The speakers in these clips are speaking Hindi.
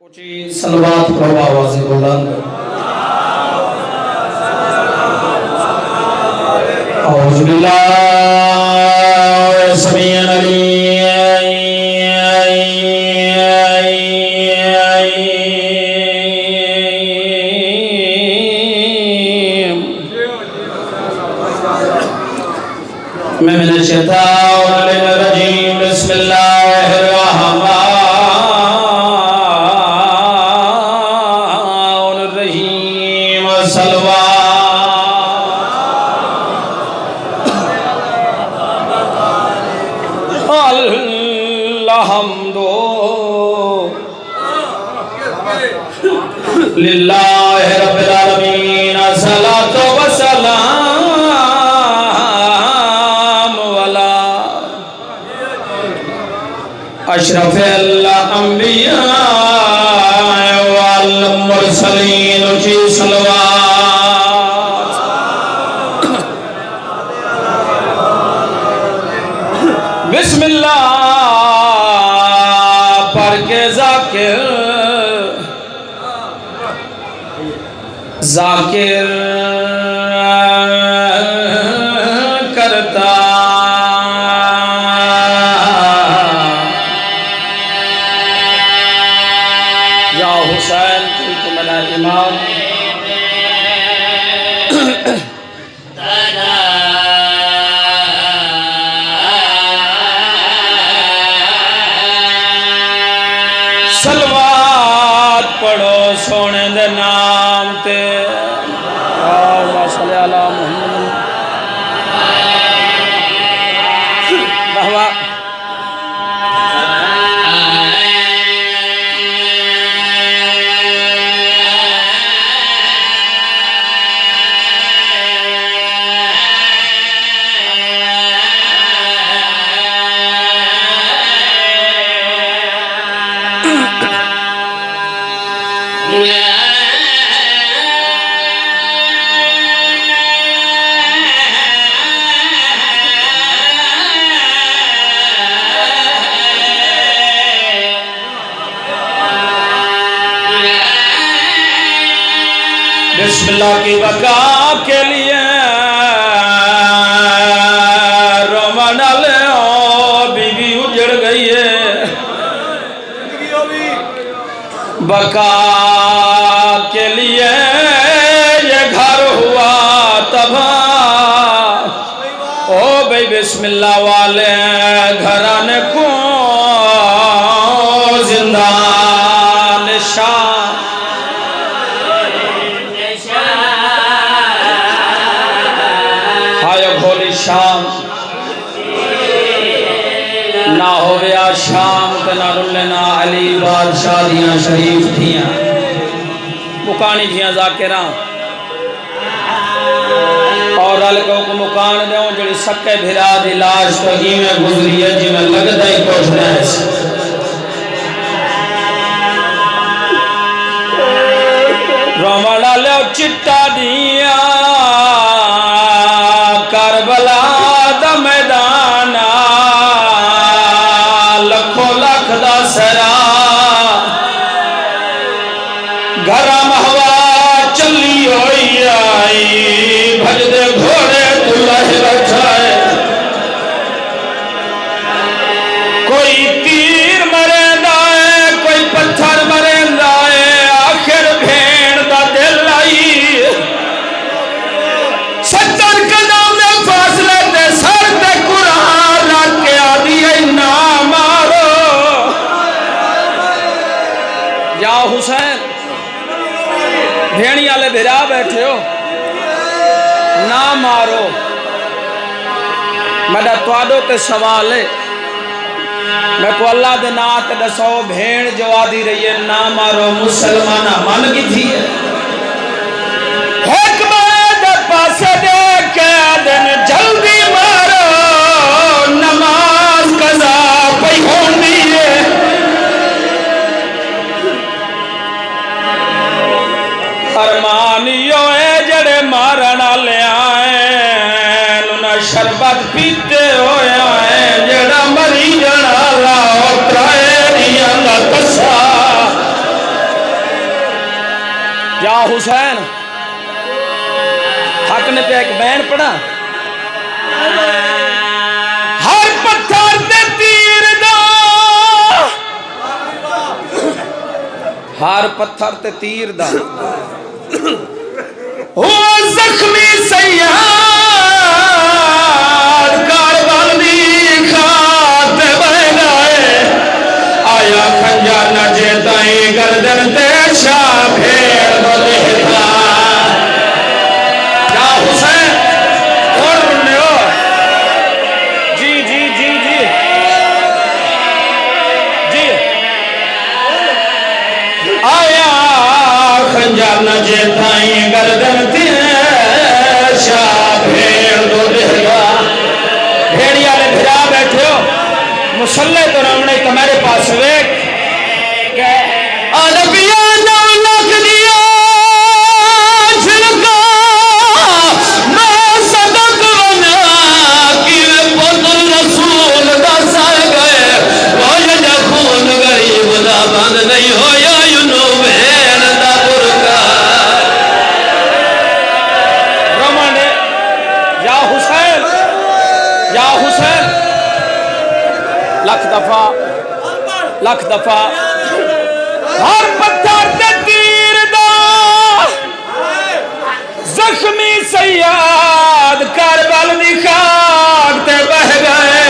ऊंची सलवात पढ़ो आवाज़ बुलंद। औज़ु बिल्लाहि समीउल अलीम मिनश शैतानिर रजीम। बिस्मिल्लाहिर रहमानिर रहीम। अल्हम्दु लिल्लाहि रब्बिल आलमीन। सलातो व सलाम अला अशरफिल अंबिया वल मुरसलीन। ऊंची सलवात। बिस्मिल्लाह पढ़ के जाकिर करता या हुसैन कोई तो मेरा इमाम। सलवात पढ़ो सोने दे नाम ते। अल्लाहुम्मा सल्ली अला मुहम्मद। वाह बिस्मिल्लाह की बका के लिए रोमन ले ओ बीवी उजड़ गई है। बका के लिए ये घर हुआ तबाह। ओ भाई बिस्मिल्लाह वाले घराने को जिंदा निशान। शाम ना होवे शाम ते ना रुले ना अली बादशाह दियां शरीफ थियां मुकानी थियां जाकिरा और अल को मुकान दो जड़ी सके भिरा दी लाश तो इवें गुजरी है जिवें लगदा ही कुछ नहीं। रोमड़ा लो चिट्टा दिया करबला दा मैदान लखों लख दा सरा गरम हवा चली होई आई भजदे घोड़े दुल्हे बैठाए। कोई तीर मरेंदा है कोई पत्थर मरेंदा है आखिर भेड़ दा दिल आई। 70 कदम में फासले ते सर ते कुरान रख के आदि ना मारो। या हुसैन भेड़ी वाले भिरा बैठे हो ना मारो। मेरा तुहाडो ते सवाल है मैं को अल्लाह दे नाम ते दसो भेड़ जो आदि रही है ना मारो मुसलमान मन की थी है। एक बार पासे देख के दिन जल्दी मारो नमाज कज़ा पई होंदी है। अरमानियो है जड़े मारन वाले आए ना शरबत पीते होया है जड़ा मरी जड़ा ला उतराए दिया दा कसा या हुसैन हक ने पे एक बैन पढ़ा हर पत्थर ते तीर दा हर पत्थर ते तीर दा ओ जख्मी सैयाद कारवाल दी खाते बह गए आया खंजर न जेताई गर्दन ते शाह भेड़ दो देखा या हुसैन और रुन्ने हो जी जी जी जी जी आया खंजर न जेताई गर्दन ते शाह भेड़ दो देखा भेड़िया ने भिरा बैठे हो मुसल्ले तो रमने तुम्हारे पास वेख अनबिया नौ लख दिया झिलका मैं सदक बना कि पुत्र रसूल दस गए रोज खून गरीब दा बंद नहीं होया यूं भेड़ दा बुरका रमन या हुसैन लख दफा हर पत्थर ते तीर दा जख्मी सैयाद करबल दी खाक ते बह गए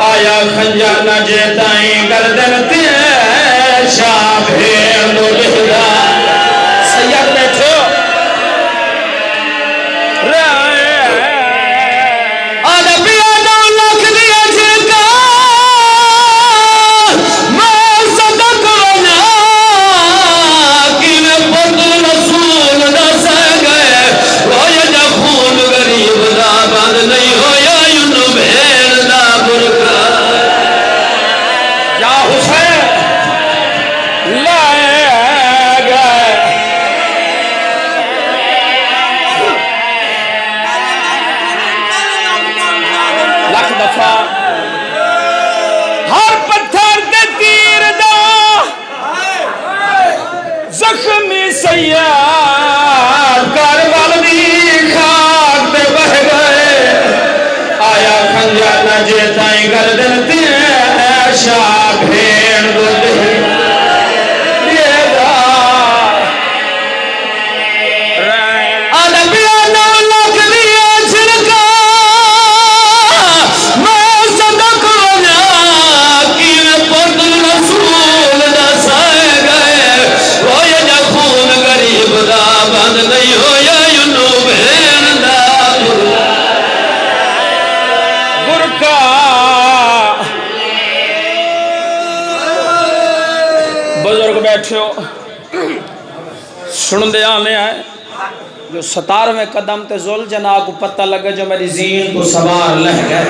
आया खंजर न जेताई गर्दन ते शाह भेड़ दो लिखदा सैयद बैठो हर पत्थर ते तीर दा जख्मी सैयाद करबल दी खाक ते बह गए आया खंजर न जेताई गर्दन ते शाह भेड़ दो बुजुर्ग बैठे हो सुन दे आने आए जो 17वें कदम ते जुल जना को पता लगे जो मेरी जीन को सवार लह गए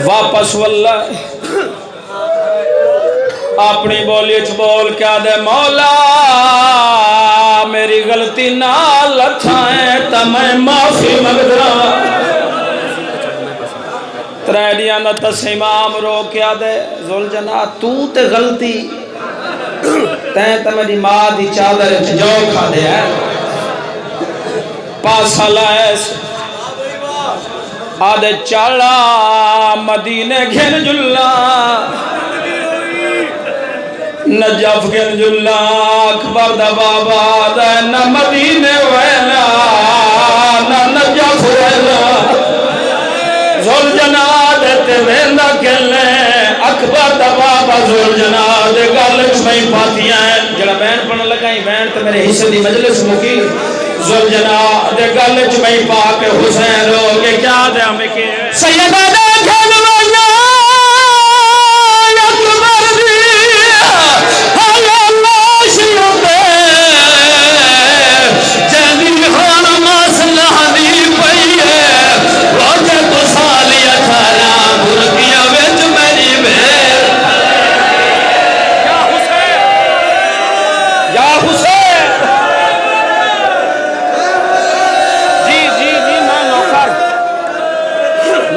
वापस वल्ला अपनी बोली च बोल क्या दे मौला मेरी गलती ना लथाए तो मैं माफी मंगदा त्रेडिया न तस्माम रो क्या दे जुल जना तू ते गलती तैं तो मेरी मां दी चादर च जौ खा दे पासा लाएस आदे चाला मदीने घेन जुल्ला नजफ घेन जुल्ला अकबर दा बाबा दा न मदीने वेला न नजफ वेला जुल जना ते वेंदा खेलने अकबर दा बाबा जुल जना दे गल च मैं पातियां जड़ा बैन पढ़न लगा ही बैन ते मेरे हिस्से दी मजलिस मुकी जुल जना दे गल च मैं पा के हुसैन रो के क्या दे हमें के सैयदा दा खेलवाया अकबर दी अल्लाह शिरते जदी हान मसला दी पई है रोजे तो सालिया थारा मुर्गिया विच मेरी भेड़ या हुसैन जी जी जी मैं नौकर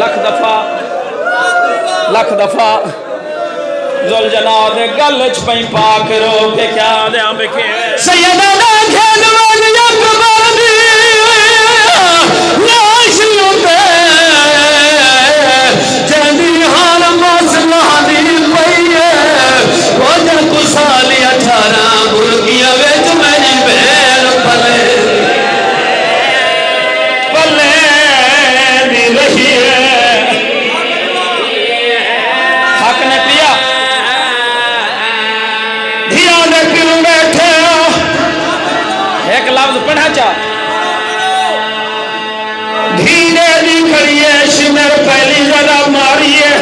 लख दफा जुल जना दे गल च पई पाक रो के क्या दे बेके सैयदा दा खेल वाली अकबर दी लाश उते जंदी हाल मसला दी पई ओ जा कुसाली 18 मुर्गियां विच मेरी भेड़ पले पले दी रही है हक ने पिया धिया ने क्यों बैठे एक लफ्ज पढ़ा चा धीरे दी खड़िए शिमर पहली जरा मारिए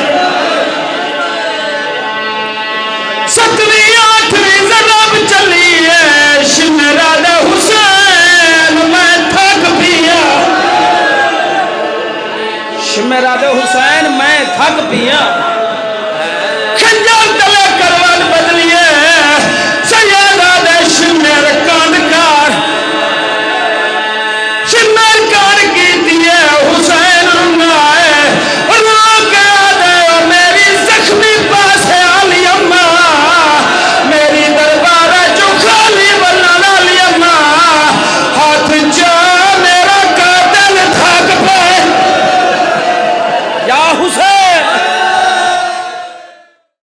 7वीं 8वीं जनाब चलिए शिमरा दे हुसैन मैं थक पिया शिमरा दे हुसैन मैं थक पिया